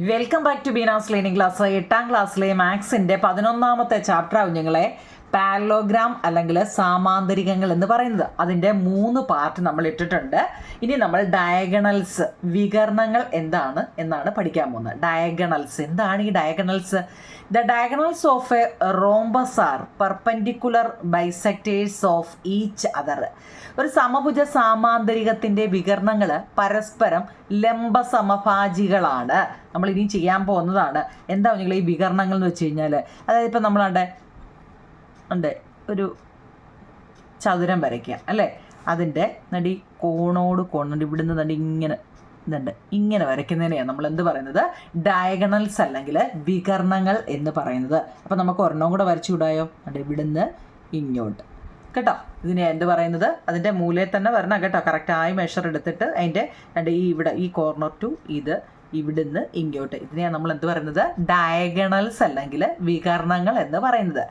Welcome back to Beena's learning class. 8ാം ക്ലാസ്സിലെ മാത്സിൻ്റെ 11ാമത്തെ ചാപ്റ്ററാവും ഞങ്ങളെ പാരലോഗ്രാം അല്ലെങ്കിൽ സാമാന്തരികങ്ങൾ എന്ന് പറയുന്നത്. അതിൻ്റെ 3 പാർട്ട് നമ്മൾ ഇട്ടിട്ടുണ്ട്. ഇനി നമ്മൾ ഡയഗണൽസ്, വികർണങ്ങൾ എന്നാണ് പഠിക്കാൻ പോകുന്നത്. ഡയഗണൽസ് എന്താണ്? ഈ diagonals, the diagonals of a rhombus are perpendicular bisectors of each other. ഒരു സമഭുജ സാമാന്തരികത്തിൻ്റെ വികർണങ്ങൾ പരസ്പരം ലംബസമഭാജികളാണ്. നമ്മൾ ഇനി ചെയ്യാൻ പോകുന്നതാണ്. എന്താ നിങ്ങൾ ഈ വികർണങ്ങൾ എന്ന് വെച്ച് കഴിഞ്ഞാൽ, അതായത് ഇപ്പം നമ്മളവിടെ ഉണ്ട് ഒരു ചതുരം വരയ്ക്കുക അല്ലേ, അതിൻ്റെ നടി കോണോട് കോണുണ്ട്, ഇവിടുന്ന് നടി ഇങ്ങനെ വരയ്ക്കുന്നതിനെയാണ് നമ്മൾ എന്ത് പറയുന്നത്? ഡയഗണൽസ് അല്ലെങ്കിൽ വികർണങ്ങൾ എന്ന് പറയുന്നത്. അപ്പം നമുക്ക് ഒരെണ്ണം കൂടെ വരച്ചു വിടായോ? അണ്ട് ഇവിടുന്ന് ഇങ്ങോട്ട് കേട്ടോ. ഇതിനെ എന്ത് പറയുന്നത്? അതിൻ്റെ മൂലയിൽ തന്നെ വരണം കേട്ടോ. കറക്റ്റായി മെഷർ എടുത്തിട്ട് അതിൻ്റെ ഈ കോർണർ ടു ഇത് ഇവിടുന്ന് ഇങ്ങോട്ട്, ഇതിനെയാണ് നമ്മൾ എന്ത് പറയുന്നത്? ഡയഗണൽസ് അല്ലെങ്കിൽ വികർണങ്ങൾ എന്ന് പറയുന്നത്.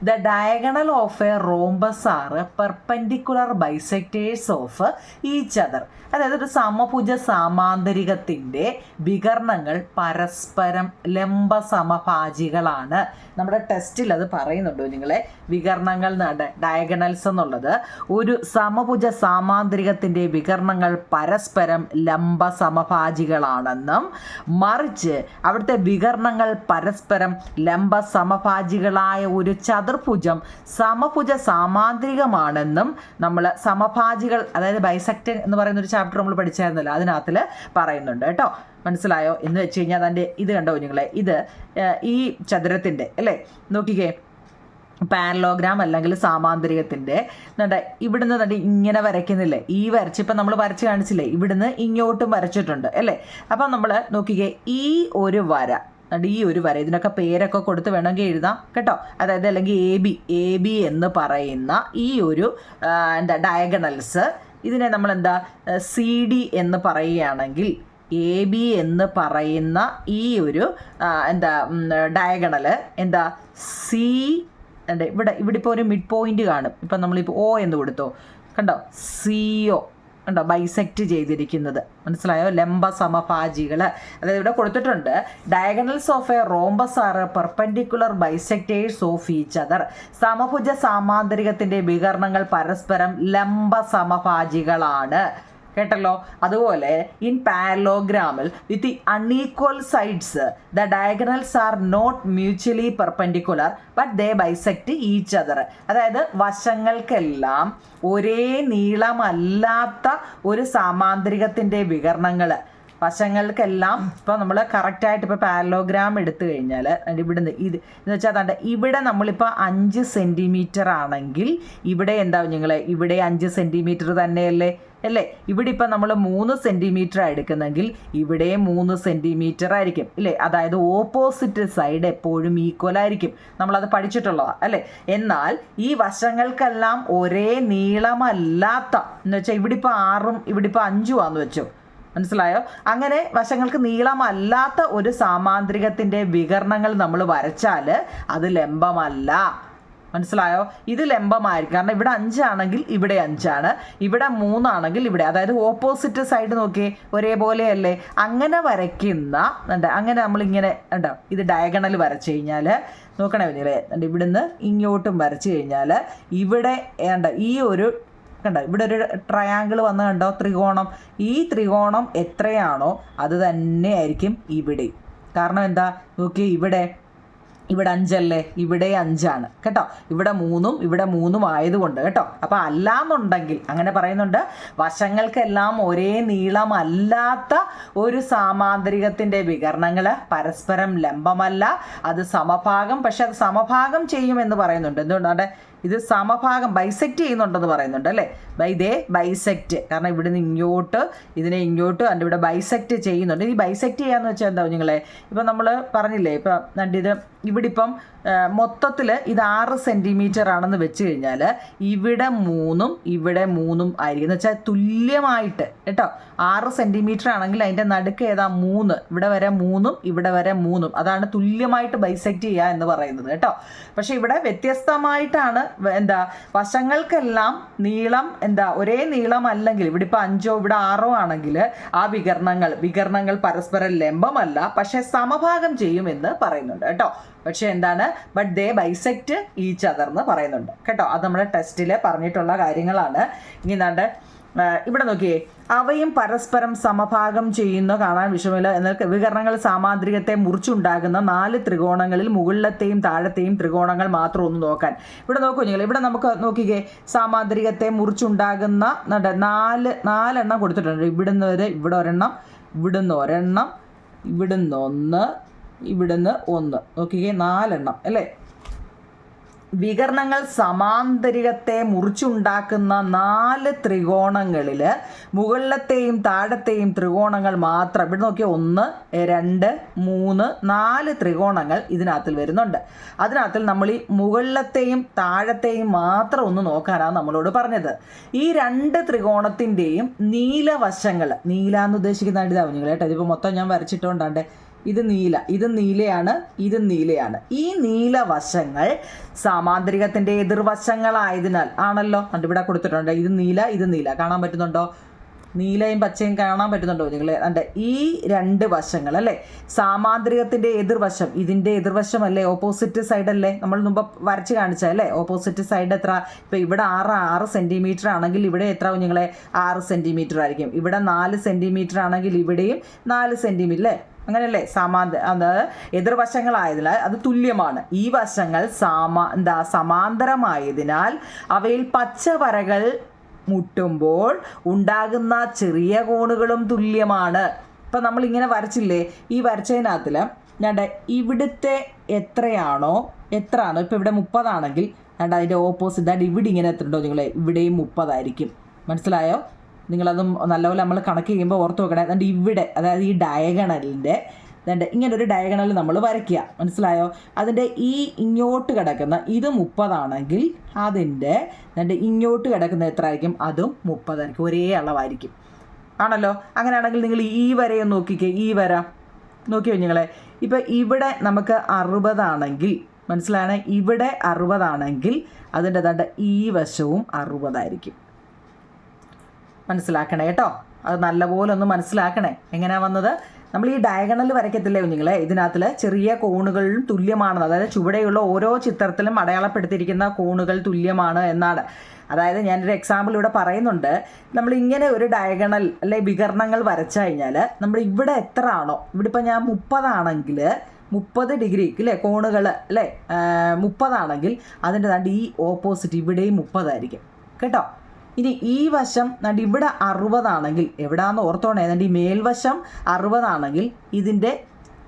The diagonal of a rhombus are perpendicular bisectors of each other. അതായത് ഒരു സമഭുജ സാമാന്തരികത്തിൻ്റെ വികർണങ്ങൾ പരസ്പരം ലംബസമഭാജികളാണ്. നമ്മുടെ ടെസ്റ്റിൽ അത് പറയുന്നുണ്ടോ നിങ്ങളെ? വികർണങ്ങൾ ഡയഗണൽസ് എന്നുള്ളത് ഒരു സമഭുജ സാമാന്തരികത്തിൻ്റെ വികർണങ്ങൾ പരസ്പരം ലംബസമഭാജികളാണെന്നും മറിച്ച് അവിടുത്തെ വികർണങ്ങൾ പരസ്പരം ലംബസമഭാജികളായ ഒരു ചതുർഭുജം സമഭുജ സാമാന്തരികമാണെന്നും നമ്മൾ സമഭാജികൾ, അതായത് ബൈസെക്ട് എന്ന് പറയുന്ന ഒരു ചാപ്റ്റർ നമ്മൾ പഠിച്ചായിരുന്നല്ലോ, അതിനകത്തിൽ പറയുന്നുണ്ട് കേട്ടോ. മനസ്സിലായോ? എന്ന് വെച്ച് കഴിഞ്ഞാൽ അതിൻ്റെ ഇത് കണ്ടോ നിങ്ങളെ, ഇത് ഈ ചതുരത്തിൻ്റെ അല്ലേ, നോക്കിക്കേ, പാരലോഗ്രാം അല്ലെങ്കിൽ സാമാന്തരികത്തിൻ്റെ ഇവിടുന്ന് ഇങ്ങനെ വരയ്ക്കുന്നില്ലേ, ഈ വരച്ചിപ്പം നമ്മൾ വരച്ച് കാണിച്ചില്ലേ, ഇവിടുന്ന് ഇങ്ങോട്ടും വരച്ചിട്ടുണ്ട് അല്ലേ. അപ്പം നമ്മൾ നോക്കിക്കേ, ഈ ഒരു വര, ഇതിനൊക്കെ പേരൊക്കെ കൊടുത്ത് വേണമെങ്കിൽ എഴുതാം കേട്ടോ. അതായത് അല്ലെങ്കിൽ എ ബി എന്ന് പറയുന്ന ഈ ഒരു ഡയഗണൽസ്, ഇതിനെ നമ്മൾ സി ഡി എന്ന് പറയുകയാണെങ്കിൽ എ ബി എന്ന് പറയുന്ന ഈ ഒരു ഡയഗണൽ സി ഇവിടെ ഇപ്പോൾ ഒരു മിഡ് പോയിന്റ് കാണും. ഇപ്പം നമ്മളിപ്പോൾ ഒ എന്ന് കൊടുത്തോ, കണ്ടോ, CO കണ്ടോ, ബൈസെക്റ്റ് ചെയ്തിരിക്കുന്നത്. മനസ്സിലായോ? ലംബസമഭാജികൾ. അതായത് ഇവിടെ കൊടുത്തിട്ടുണ്ട് diagonals of a rhombus are perpendicular bisectors of each other. സമഭുജ സാമാന്തരികത്തിൻ്റെ വികർണങ്ങൾ പരസ്പരം ലംബസമഭാജികളാണ്. കേട്ടല്ലോ. അതുപോലെ ഇൻ പാരലോഗ്രാമിൽ with the unequal sides the diagonals are not mutually perpendicular but they bisect each other. അതായത് വശങ്ങൾക്കെല്ലാം ഒരേ നീളമല്ലാത്ത ഒരു സാമാന്തരികത്തിൻ്റെ വികർണങ്ങൾ, വശങ്ങൾക്കെല്ലാം ഇപ്പോൾ നമ്മൾ കറക്റ്റായിട്ട് ഇപ്പോൾ പാരലോഗ്രാം എടുത്തു കഴിഞ്ഞാൽ ഇവിടുന്ന് എന്ന് വെച്ചാൽ ഇവിടെ നമ്മളിപ്പോൾ 5 സെൻറ്റിമീറ്റർ ആണെങ്കിൽ ഇവിടെ ഇവിടെ 5 സെൻറ്റിമീറ്റർ തന്നെയല്ലേ അല്ലേ. ഇവിടെ ഇപ്പം നമ്മൾ 3 സെൻറ്റിമീറ്റർ എടുക്കുന്നെങ്കിൽ ഇവിടെ 3 സെൻറ്റിമീറ്റർ ആയിരിക്കും ഇല്ലേ. അതായത് ഓപ്പോസിറ്റ് സൈഡ് എപ്പോഴും ഈക്വൽ ആയിരിക്കും. നമ്മളത് പഠിച്ചിട്ടുള്ളതാണ് അല്ലേ. എന്നാൽ ഈ വശങ്ങൾക്കെല്ലാം ഒരേ നീളമല്ലാത്ത എന്ന് വെച്ചാൽ ഇവിടെ ഇപ്പോൾ 6ഉം ഇവിടെ ഇപ്പോൾ 5ഉം ആണെന്ന് വെച്ചോ, മനസ്സിലായോ? അങ്ങനെ വശങ്ങൾക്ക് നീളമല്ലാത്ത ഒരു സാമാന്തരികത്തിൻ്റെ വികർണങ്ങൾ നമ്മൾ വരച്ചാൽ അത് ലംബമല്ല. മനസ്സിലായോ? ഇത് ലംബമായിരിക്കും. കാരണം ഇവിടെ 5 ആണെങ്കിൽ ഇവിടെ 5 ആണ്, ഇവിടെ 3 ആണെങ്കിൽ ഇവിടെ, അതായത് ഓപ്പോസിറ്റ് സൈഡ് നോക്കിയേ ഒരേപോലെയല്ലേ. അങ്ങനെ വരയ്ക്കുന്ന അങ്ങനെ നമ്മളിങ്ങനെ ഇത് ഡയഗണൽ വരച്ച് കഴിഞ്ഞാൽ നോക്കണേ കുഞ്ഞിലെ, ഇവിടുന്ന് ഇങ്ങോട്ടും വരച്ച് കഴിഞ്ഞാൽ ഇവിടെ ഈ ഒരു ഇവിടെ ഒരു ട്രയാങ്കിൾ വന്ന് കണ്ടോ, ത്രികോണം. ഈ ത്രികോണം എത്രയാണോ അത് തന്നെ ആയിരിക്കും ഇവിടെ. കാരണം എന്താ നോക്കി, ഇവിടെ 5 അല്ലേ, ഇവിടെ 5 ആണ് കേട്ടോ. ഇവിടെ 3ഉം ആയതുകൊണ്ട് കേട്ടോ. അപ്പോൾ അല്ലാന്നുണ്ടെങ്കിൽ അങ്ങനെ പറയുന്നുണ്ട്, വശങ്ങൾക്കെല്ലാം ഒരേ നീളമല്ലാത്ത ഒരു സാമാന്തരികത്തിൻ്റെ വികർണങ്ങൾ പരസ്പരം ലംബമല്ല, അത് സമഭാഗം, പക്ഷെ അത് സമഭാഗം ചെയ്യുമെന്ന് പറയുന്നുണ്ട്. എന്തുകൊണ്ടാണ്? ഇത് സമഭാഗം ബൈസെക്റ്റ് ചെയ്യുന്നുണ്ടെന്ന് പറയുന്നുണ്ട് അല്ലേ. ബൈസെക്റ്റ്, കാരണം ഇവിടുന്ന് ഇങ്ങോട്ട് ഇതിനെ ഇങ്ങോട്ട് ഇവിടെ ബൈസെക്റ്റ് ചെയ്യുന്നുണ്ട്. ഈ ബൈസെക്റ്റ് ചെയ്യാന്ന് വെച്ചാൽ എന്താ നിങ്ങളെ, ഇപ്പം നമ്മൾ പറഞ്ഞില്ലേ, ഇപ്പം ഇത് ഇവിടെ ഇപ്പം മൊത്തത്തിൽ ഇത് 6 സെൻറ്റിമീറ്റർ ആണെന്ന് വെച്ച് കഴിഞ്ഞാൽ ഇവിടെ 3ഉം ഇവിടെ 3ഉം ആയിരിക്കും. എന്ന് വെച്ചാൽ തുല്യമായിട്ട് കേട്ടോ. 6 സെൻറ്റിമീറ്റർ ആണെങ്കിൽ അതിൻ്റെ നടുക്ക് ഏതാ 3, ഇവിടെ വരെ 3ഉം ഇവിടെ വരെ 3ഉം. അതാണ് തുല്യമായിട്ട് ബൈസെക്റ്റ് ചെയ്യുക എന്ന് പറയുന്നത് കേട്ടോ. പക്ഷേ ഇവിടെ വ്യത്യസ്തമായിട്ടാണ് വശങ്ങൾക്കെല്ലാം നീളം ഒരേ നീളം അല്ലെങ്കിൽ ഇവിടെ ഇപ്പോൾ 5ഓ ഇവിടെ 6ഓ ആണെങ്കിൽ ആ വികരണങ്ങൾ പരസ്പരം ലംബമല്ല, പക്ഷെ സമഭാഗം ചെയ്യുമെന്ന് പറയുന്നുണ്ട് കേട്ടോ. പക്ഷെ but they bisect each other എന്ന് പറയുന്നുണ്ട് കേട്ടോ. അത് നമ്മുടെ ടെസ്റ്റിൽ പറഞ്ഞിട്ടുള്ള കാര്യങ്ങളാണ്. ഇനി ഇവിടെ നോക്കിയേ, അവയും പരസ്പരം സമഭാഗം ചെയ്യുന്ന കാണാൻ വിഷമമില്ല. എന്നാൽ വികരണങ്ങൾ സാമാന്ത്രികത്തെ മുറിച്ചുണ്ടാകുന്ന 4 ത്രികോണങ്ങളിൽ മുകളിലത്തെയും താഴത്തെയും ത്രികോണങ്ങൾ മാത്രം ഒന്ന് നോക്കാൻ. ഇവിടെ നോക്കൂ നിങ്ങൾ, ഇവിടെ നമുക്ക് നോക്കിക്കേ, സാമാന്ത്രികത്തെ മുറിച്ചുണ്ടാകുന്ന 4 എണ്ണം കൊടുത്തിട്ടുണ്ട്. ഇവിടുന്ന് വരെ ഇവിടെ ഒരെണ്ണം, ഇവിടുന്ന് ഒരെണ്ണം, ഇവിടുന്ന് 1, ഇവിടുന്ന് 1, നോക്കിക്കേ 4 എണ്ണം അല്ലേ. വികരണങ്ങൾ സമാന്തരികത്തെ മുറിച്ചുണ്ടാക്കുന്ന 4 ത്രികോണങ്ങളിൽ മുകളിലത്തെയും താഴത്തെയും ത്രികോണങ്ങൾ മാത്രം, ഇവിടെ നോക്കിയാൽ 1, 2, 3, 4 ത്രികോണങ്ങൾ ഇതിനകത്തിൽ വരുന്നുണ്ട്. അതിനകത്തിൽ നമ്മൾ ഈ മുകളിലത്തെയും താഴത്തെയും മാത്രം ഒന്ന് നോക്കാനാണ് നമ്മളോട് പറഞ്ഞത്. ഈ 2 ത്രികോണത്തിൻ്റെയും നീലവശങ്ങൾ, നീല എന്ന് ഉദ്ദേശിക്കുന്ന ഇതാവും നിങ്ങൾ കേട്ടോ. ഇതിപ്പോൾ മൊത്തം ഞാൻ വരച്ചിട്ടുണ്ടാണ്ട് ഇത് നീലയാണ്, ഇത് നീലയാണ്. ഈ നീലവശങ്ങൾ സാമാന്തരികത്തിൻ്റെ എതിർവശങ്ങളായതിനാൽ ആണല്ലോ. ഇവിടെ കൊടുത്തിട്ടുണ്ട് ഇത് നീല കാണാൻ പറ്റുന്നുണ്ടോ? നീലയും പച്ചയും കാണാൻ പറ്റുന്നുണ്ടോ നിങ്ങൾ? ഈ 2 വശങ്ങൾ അല്ലേ, സാമാന്തരികത്തിൻ്റെ എതിർവശം, ഇതിൻ്റെ എതിർവശം അല്ലേ, ഓപ്പോസിറ്റ് സൈഡ് അല്ലേ, നമ്മൾ മുമ്പ് വരച്ച് കാണിച്ചല്ലേ. ഓപ്പോസിറ്റ് സൈഡ് എത്ര? ഇപ്പോൾ ഇവിടെ 6 സെൻറ്റിമീറ്റർ ആണെങ്കിൽ ഇവിടെ എത്ര കുഞ്ഞുങ്ങളെ? 6 സെൻറ്റിമീറ്റർ ആയിരിക്കും. ഇവിടെ 4 സെൻറ്റിമീറ്റർ ആണെങ്കിൽ ഇവിടെയും 4 സെൻറ്റിമീറ്റർ അല്ലേ, അങ്ങനെയല്ലേ. എതിർവശങ്ങളായതിനാൽ അത് തുല്യമാണ്. ഈ വശങ്ങൾ സമാന്തരമായതിനാൽ അവയിൽ പച്ച വരകൾ മുട്ടുമ്പോൾ ഉണ്ടാകുന്ന ചെറിയ കോണുകളും തുല്യമാണ്. ഇപ്പം നമ്മളിങ്ങനെ വരച്ചില്ലേ, ഈ വരച്ചതിനകത്തിൽ ഇവിടുത്തെ എത്രയാണോ ഇപ്പോൾ ഇവിടെ 30 ആണെങ്കിൽ അതിൻ്റെ ഓപ്പോസിറ്റ് ഇവിടെ ഇങ്ങനെ എത്രയുണ്ടോ നിങ്ങളെ, ഇവിടെയും 30 ആയിരിക്കും. മനസ്സിലായോ? നിങ്ങളതും നല്ലപോലെ നമ്മൾ കണക്ക് ചെയ്യുമ്പോൾ ഓർത്ത് വെക്കണേ. അതുകൊണ്ട് ഇവിടെ, അതായത് ഈ ഡയഗണലിൻ്റെ ഇങ്ങനൊരു ഡയഗണൽ നമ്മൾ വരയ്ക്കുക. മനസ്സിലായോ? അതിൻ്റെ ഇങ്ങോട്ട് കിടക്കുന്ന ഇത് 30 ആണെങ്കിൽ അതിൻ്റെ ഇങ്ങോട്ട് കിടക്കുന്ന എത്ര ആയിരിക്കും? അതും 30 ആയിരിക്കും. ഒരേ അളവായിരിക്കും. ആണല്ലോ. അങ്ങനെയാണെങ്കിൽ നിങ്ങൾ ഈ വരയും നോക്കിക്കേ, ഈ വര നോക്കിയോ നിങ്ങളെ. ഇപ്പം ഇവിടെ നമുക്ക് 60 ആണെങ്കിൽ, മനസ്സിലാണ്, ഇവിടെ 60 ആണെങ്കിൽ അതിൻ്റെ ഈ വശവും 60 ആയിരിക്കും. മനസ്സിലാക്കണേ കേട്ടോ. അത് നല്ലപോലെ ഒന്ന് മനസ്സിലാക്കണേ. എങ്ങനെയാണ് വന്നത്? നമ്മൾ ഈ ഡയഗണൽ വരയ്ക്കത്തില്ലേ കുഞ്ഞുങ്ങളെ, ഇതിനകത്തിൽ ചെറിയ കോണുകളും തുല്യമാണെന്ന്, അതായത് ചുവടെയുള്ള ഓരോ ചിത്രത്തിലും അടയാളപ്പെടുത്തിയിരിക്കുന്ന കോണുകൾ തുല്യമാണ് എന്നാണ്. അതായത് ഞാനൊരു എക്സാമ്പിൾ ഇവിടെ പറയുന്നുണ്ട്. നമ്മൾ ഇങ്ങനെ ഒരു ഡയഗണൽ അല്ലെ വികരണങ്ങൾ വരച്ചു കഴിഞ്ഞാൽ നമ്മൾ ഇവിടെ എത്ര ആണോ, ഇവിടെ ഇപ്പം ഞാൻ 30 ആണെങ്കിൽ 30 ഡിഗ്രി അല്ലേ കോണുകൾ അല്ലേ, 30 ആണെങ്കിൽ അതിൻ്റെ ഈ ഓപ്പോസിറ്റ് ഇവിടെയും 30 ആയിരിക്കും കേട്ടോ. ഇനി ഈ വശം ഇവിടെ 60 ആണെങ്കിൽ, എവിടെയാണെന്ന് ഓർത്തോണേ, ഈ മേൽവശം 60 ആണെങ്കിൽ ഇതിൻ്റെ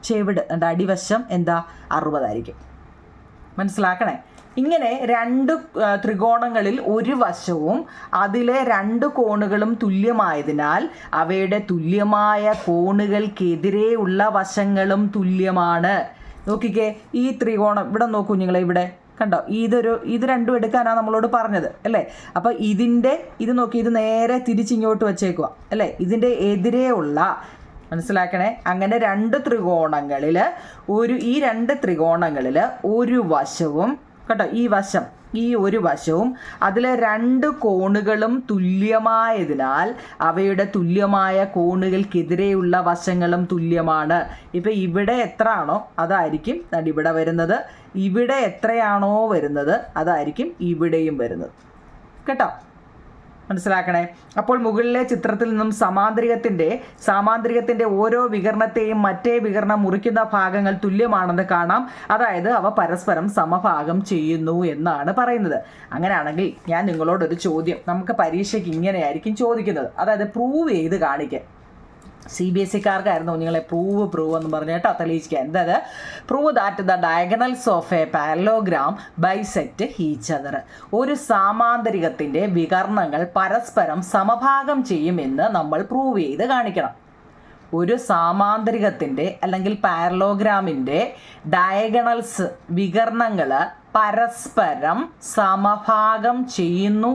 ചെവിട് അടിവശം 60 ആയിരിക്കും. മനസ്സിലാക്കണേ. ഇങ്ങനെ 2 ത്രികോണങ്ങളിൽ ഒരു വശവും അതിലെ 2 കോണുകളും തുല്യമായതിനാൽ അവയുടെ തുല്യമായ കോണുകൾക്കെതിരെയുള്ള വശങ്ങളും തുല്യമാണ്. നോക്കിക്കേ, ഈ ത്രികോണം ഇവിടെ നോക്കൂ നിങ്ങളെ, ഇവിടെ കണ്ടോ, ഇത് രണ്ടും എടുക്കാനാണ് നമ്മളോട് പറഞ്ഞത് അല്ലേ. അപ്പോൾ ഇത് നോക്കി, ഇത് നേരെ തിരിച്ചിങ്ങോട്ട് വെച്ചേക്കുക അല്ലേ, ഇതിൻ്റെ എതിരെ ഉള്ള, മനസ്സിലാക്കണേ. അങ്ങനെ 2 ത്രികോണങ്ങളിൽ ഈ 2 ത്രികോണങ്ങളിൽ ഒരു വശവും കേട്ടോ, ഈ ഒരു വശവും അതിലെ 2 കോണുകളും തുല്യമായതിനാൽ അവയുടെ തുല്യമായ കോണുകൾക്കെതിരെയുള്ള വശങ്ങളും തുല്യമാണ്. ഇപ്പം ഇവിടെ എത്ര ആണോ അതായിരിക്കും ഇവിടെ വരുന്നത്, ഇവിടെ എത്രയാണോ വരുന്നത് അതായിരിക്കും ഇവിടെയും വരുന്നത് കേട്ടോ. മനസ്സിലാക്കണേ. അപ്പോൾ മുകളിലെ ചിത്രത്തിൽ നിന്നും സാമാന്തരികത്തിൻ്റെ ഓരോ വികരണത്തെയും മറ്റേ വികരണം മുറിക്കുന്ന ഭാഗങ്ങൾ തുല്യമാണെന്ന് കാണാം. അതായത് അവ പരസ്പരം സമഭാഗം ചെയ്യുന്നു എന്നാണ് പറയുന്നത്. അങ്ങനെയാണെങ്കിൽ ഞാൻ നിങ്ങളോടൊരു ചോദ്യം, നമുക്ക് പരീക്ഷയ്ക്ക് ഇങ്ങനെയായിരിക്കും ചോദിക്കുന്നത്, അതായത് പ്രൂവ് ചെയ്ത് കാണിക്കാൻ. CBSE-കാർക്കായിരുന്നു നിങ്ങളെ പ്രൂവ് എന്ന് പറഞ്ഞു കേട്ടോ, തെളിയിക്കാൻ. അതായത് prove that the diagonals of A parallelogram bisect each other. ഒരു സാമാന്തരികത്തിൻ്റെ വികർണങ്ങൾ പരസ്പരം സമഭാഗം ചെയ്യുമെന്ന് നമ്മൾ പ്രൂവ് ചെയ്ത് കാണിക്കണം. ഒരു സാമാന്തരികത്തിൻ്റെ അല്ലെങ്കിൽ പാരലോഗ്രാമിൻ്റെ ഡയഗണൽസ് വികർണങ്ങൾ പരസ്പരം സമഭാഗം ചെയ്യുന്നു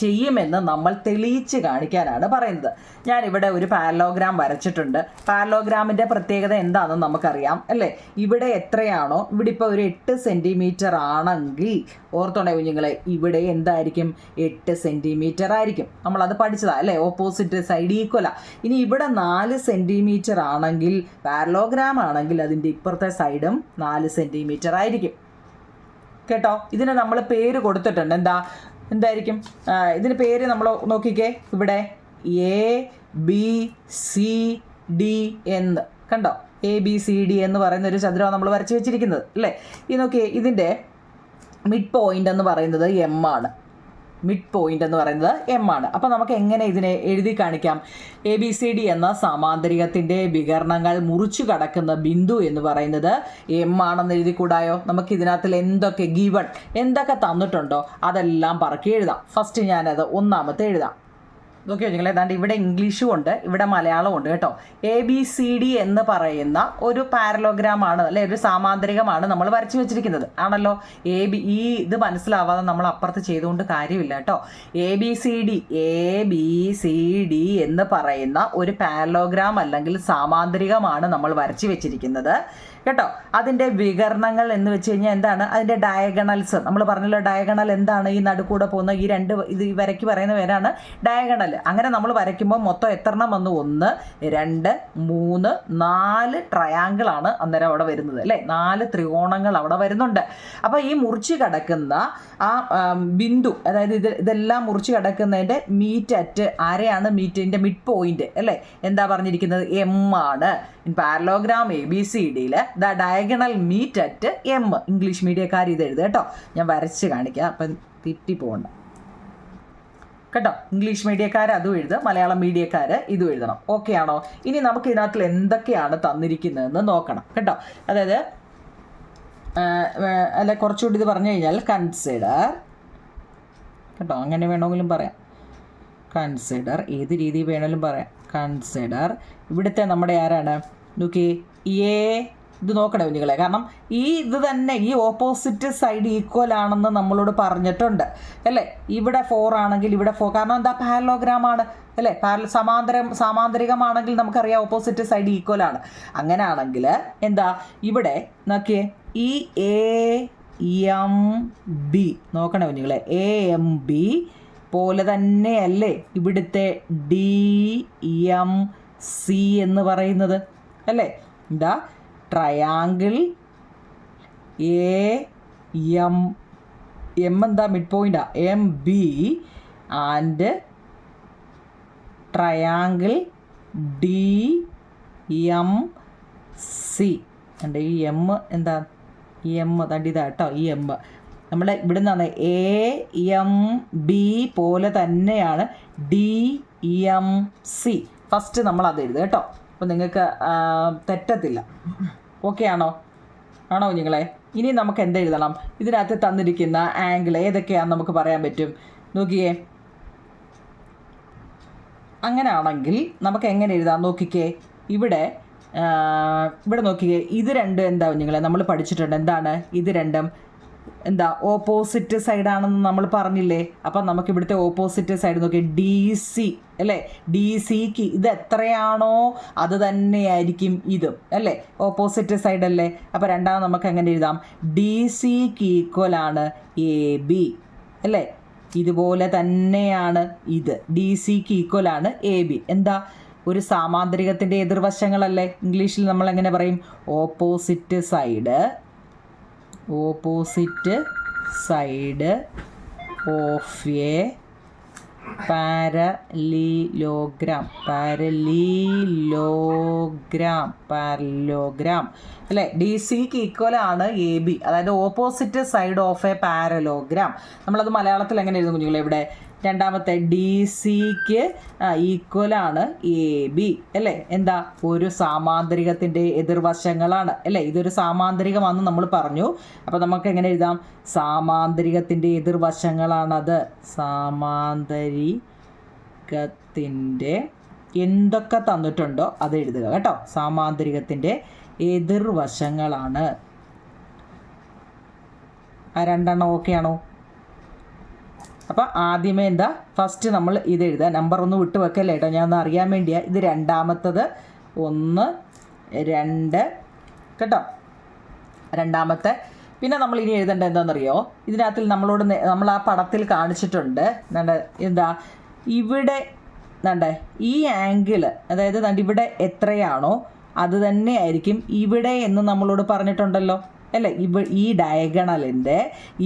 ചെയ്യുമെന്ന് നമ്മൾ തെളിയിച്ച് കാണിക്കാനാണ് പറയുന്നത്. ഞാനിവിടെ ഒരു പാരലോഗ്രാം വരച്ചിട്ടുണ്ട്. പാരലോഗ്രാമിൻ്റെ പ്രത്യേകത എന്താണെന്ന് നമുക്കറിയാം അല്ലേ. ഇവിടെ എത്രയാണോ, ഇവിടെ ഇപ്പോൾ ഒരു 8 സെൻറ്റിമീറ്റർ ആണെങ്കിൽ ഓർത്തോണേ കുഞ്ഞുങ്ങളെ, ഇവിടെ എന്തായിരിക്കും 8 സെൻറ്റിമീറ്റർ ആയിരിക്കും. നമ്മളത് പഠിച്ചതാണ് അല്ലേ, ഓപ്പോസിറ്റ് സൈഡ് ഈക്വലാ. ഇനി ഇവിടെ 4 സെൻറ്റിമീറ്റർ ആണെങ്കിൽ പാരലോഗ്രാം ആണെങ്കിൽ അതിൻ്റെ ഇപ്പുറത്തെ സൈഡും 4 സെൻറ്റിമീറ്റർ ആയിരിക്കും കേട്ടോ. ഇതിന് നമ്മൾ പേര് കൊടുത്തിട്ടുണ്ട്. എന്തായിരിക്കും ഇതിന് പേര്? നമ്മൾ നോക്കിക്കേ, ഇവിടെ ABCD എന്ന് കണ്ടോ, ABCD എന്ന് പറയുന്ന ഒരു ചതുരമാണ് നമ്മൾ വരച്ച് വെച്ചിരിക്കുന്നത് അല്ലേ. ഈ നോക്കിയേ, ഇതിൻ്റെ മിഡ് പോയിൻ്റ് എന്ന് പറയുന്നത് M ആണ്. മിഡ് പോയിൻ്റ് എന്ന് പറയുന്നത് M ആണ്. അപ്പോൾ നമുക്ക് എങ്ങനെ ഇതിനെ എഴുതി കാണിക്കാം? ABCD എന്ന സാമാന്തരികത്തിൻ്റെ വികരണങ്ങൾ മുറിച്ചു കടക്കുന്ന ബിന്ദു എന്ന് പറയുന്നത് M ആണെന്ന് എഴുതി കൂടായോ? നമുക്ക് ഇതിനകത്തിൽ എന്തൊക്കെ തന്നിട്ടുണ്ടോ അതെല്ലാം പറക്കി എഴുതാം. ഫസ്റ്റ് ഞാനത് ഒന്നാമത്തെ എഴുതാം. നോക്കിയോ നിങ്ങൾ, ഏതാണ്ട് ഇവിടെ ഇംഗ്ലീഷും ഉണ്ട്, ഇവിടെ മലയാളവും ഉണ്ട് കേട്ടോ. ABCD എന്ന് പറയുന്ന ഒരു പാരലോഗ്രാമാണ് അല്ലെ, ഒരു സാമാന്തരികമാണ് നമ്മൾ വരച്ചു വെച്ചിരിക്കുന്നത് ആണല്ലോ. ഇത് മനസ്സിലാവാതെ നമ്മൾ അപ്പുറത്ത് ചെയ്തുകൊണ്ട് കാര്യമില്ല കേട്ടോ. ABCD എന്ന് പറയുന്ന ഒരു പാരലോഗ്രാം അല്ലെങ്കിൽ സാമാന്തരികമാണ് നമ്മൾ വരച്ചു വെച്ചിരിക്കുന്നത് കേട്ടോ. അതിൻ്റെ വികരണങ്ങൾ എന്ന് വെച്ച് കഴിഞ്ഞാൽ എന്താണ്? അതിൻ്റെ ഡയഗണൽസ്. നമ്മൾ പറഞ്ഞല്ലോ ഡയഗണൽ എന്താണ്? ഈ നടുക്കൂടെ പോകുന്ന ഈ വരയ്ക്ക് പറയുന്ന പേരാണ് ഡയഗണൽ. അങ്ങനെ നമ്മൾ വരയ്ക്കുമ്പോൾ മൊത്തം എത്ര എണ്ണം വന്നു? 1 2 3 4 ട്രയാങ്കിളാണ് അന്നേരം അവിടെ വരുന്നത് അല്ലേ. 4 ത്രികോണങ്ങൾ അവിടെ വരുന്നുണ്ട്. അപ്പോൾ ഈ മുറിച്ച് കിടക്കുന്ന ആ ബിന്ദു, അതായത് ഇതെല്ലാം മുറിച്ച് കിടക്കുന്നതിൻ്റെ ആരെയാണ് മീറ്റിൻ്റെ മിഡ് പോയിന്റ് അല്ലേ. എന്താ പറഞ്ഞിരിക്കുന്നത്? M ആണ്. പാരലോഗ്രാം ABCDയിൽ the diagonal meet at M. English മീഡിയക്കാർ ഇത് എഴുതുക കേട്ടോ. ഞാൻ വരച്ച് കാണിക്കാം, അപ്പം തെറ്റിപ്പോകണ്ട കേട്ടോ. ഇംഗ്ലീഷ് മീഡിയക്കാർ അതും എഴുതുക, മലയാളം മീഡിയക്കാർ ഇതും എഴുതണം. ഓക്കെ ആണോ? ഇനി നമുക്ക് ഇതിനകത്തിൽ എന്തൊക്കെയാണ് തന്നിരിക്കുന്നതെന്ന് നോക്കണം കേട്ടോ. അതായത് കുറച്ചുകൂടി ഇത് പറഞ്ഞു കഴിഞ്ഞാൽ കൺസിഡർ കേട്ടോ, അങ്ങനെ വേണമെങ്കിലും പറയാം. കൺസിഡർ ഏത് രീതി വേണമെങ്കിലും പറയാം. കൺസിഡർ ഇവിടുത്തെ നമ്മുടെ ആരാണ്? നോക്കി ഇത് നോക്കണേ കുഞ്ഞുങ്ങളെ, കാരണം ഇത് തന്നെ ഈ ഓപ്പോസിറ്റ് സൈഡ് ഈക്വൽ ആണെന്ന് നമ്മളോട് പറഞ്ഞിട്ടുണ്ട് അല്ലേ. ഇവിടെ 4 ആണെങ്കിൽ ഇവിടെ 4, കാരണം എന്താ? പാരലോഗ്രാം ആണ് അല്ലേ. സാമാന്തരികമാണെങ്കിൽ നമുക്കറിയാം ഓപ്പോസിറ്റ് സൈഡ് ഈക്വൽ ആണ്. അങ്ങനെ ആണെങ്കിൽ എന്താ? ഇവിടെ നോക്കിയേ, ഈ AMB നോക്കണേ കുഞ്ഞുങ്ങളെ, AMB പോലെ തന്നെയല്ലേ ഇവിടുത്തെ DMC എന്ന് പറയുന്നത് അല്ലേ. എന്താ? ട്രയാങ്കിൾ AM എന്താ? മിഡ് പോയിൻ്റാ. MB and triangle DMC. എൻ്റെ ഈ M എന്താ? ഈ M തണ്ടിതാ കേട്ടോ. ഈ M നമ്മുടെ ഇവിടെ നിന്നാണ് AMB പോലെ തന്നെയാണ് DMC. ഫസ്റ്റ് നമ്മൾ അത് എഴുതുക കേട്ടോ. അപ്പോൾ നിങ്ങൾക്ക് തെറ്റത്തില്ല. ഓക്കെ ആണോ കുഞ്ഞുങ്ങളെ? ഇനി നമുക്ക് എന്തെഴുതണം? ഇതിനകത്ത് തന്നിരിക്കുന്ന ആംഗിൾ ഏതൊക്കെയാണെന്ന് നമുക്ക് പറയാൻ പറ്റും. നോക്കിയേ, അങ്ങനെ ആണെങ്കിൽ നമുക്ക് എങ്ങനെ എഴുതാം? നോക്കിക്കേ, ഇവിടെ നോക്കിക്കേ, ഇത് രണ്ടും എന്താ കുഞ്ഞുങ്ങളെ നമ്മൾ പഠിച്ചിട്ടുണ്ട്. എന്താണ് ഇത് രണ്ടും? എന്താ? ഓപ്പോസിറ്റ് സൈഡാണെന്ന് നമ്മൾ പറഞ്ഞില്ലേ. അപ്പം നമുക്ക് ഇവിടുത്തെ ഓപ്പോസിറ്റ് സൈഡ് നോക്കി, DC അല്ലേ. DCക്ക് ഇത് എത്രയാണോ അത് തന്നെയായിരിക്കും ഇതും അല്ലേ, ഓപ്പോസിറ്റ് സൈഡ് അല്ലേ. അപ്പോൾ രണ്ടാമത് നമുക്ക് എങ്ങനെ എഴുതാം? DCക്ക് ഈക്വലാണ് AB അല്ലേ. ഇതുപോലെ തന്നെയാണ് ഇത്, DCക്ക് ഈക്വലാണ് AB. എന്താ? ഒരു സാമാന്തരികത്തിൻ്റെ എതിർവശങ്ങളല്ലേ. ഇംഗ്ലീഷിൽ നമ്മൾ എങ്ങനെ പറയും? ഓപ്പോസിറ്റ് സൈഡ് ഓഫ് എ പാരലീലോഗ്രാം അല്ലേ. DCക്ക് ഈക്വലാണ് AB, അതായത് opposite side of A parallelogram. നമ്മളത് മലയാളത്തിൽ എങ്ങനെ എഴുതും കുഞ്ഞുങ്ങളെ? ഇവിടെ രണ്ടാമത്തെ DCക്ക് ഈക്വലാണ് AB അല്ലേ. എന്താ? ഒരു സാമാന്തരികത്തിൻ്റെ എതിർവശങ്ങളാണ് അല്ലേ. ഇതൊരു സാമാന്തരികമാണെന്ന് നമ്മൾ പറഞ്ഞു. അപ്പോൾ നമുക്ക് എങ്ങനെ എഴുതാം? സാമാന്തരികത്തിൻ്റെ എതിർവശങ്ങളാണത്. സാമാന്തരികത്തിൻ്റെ എന്തൊക്കെ തന്നിട്ടുണ്ടോ അത് എഴുതുക കേട്ടോ. സാമാന്തരികത്തിൻ്റെ എതിർവശങ്ങളാണ്. ആ രണ്ടെണ്ണം ഓക്കെ ആണോ? അപ്പം ആദ്യമേ എന്താ ഫസ്റ്റ് നമ്മൾ ഇത് എഴുതുക. നമ്പർ ഒന്ന് വിട്ട് വെക്കല്ലേ കേട്ടോ, ഞാൻ ഒന്ന് അറിയാൻ വേണ്ടിയാണ്. ഇത് രണ്ടാമത്തത് 1 2 കേട്ടോ, രണ്ടാമത്തെ. പിന്നെ നമ്മൾ ഇനി എഴുതേണ്ടത് എന്താണെന്നറിയോ? ഇതിനകത്തിൽ നമ്മൾ ആ പടത്തിൽ കാണിച്ചിട്ടുണ്ട് എന്താ ഇവിടെ ഈ ആംഗിൾ, അതായത് ഇവിടെ എത്രയാണോ അത് തന്നെ ആയിരിക്കും ഇവിടെ എന്ന് നമ്മളോട് പറഞ്ഞിട്ടുണ്ടല്ലോ അല്ലേ? ഈ ഡയഗണലിൻ്റെ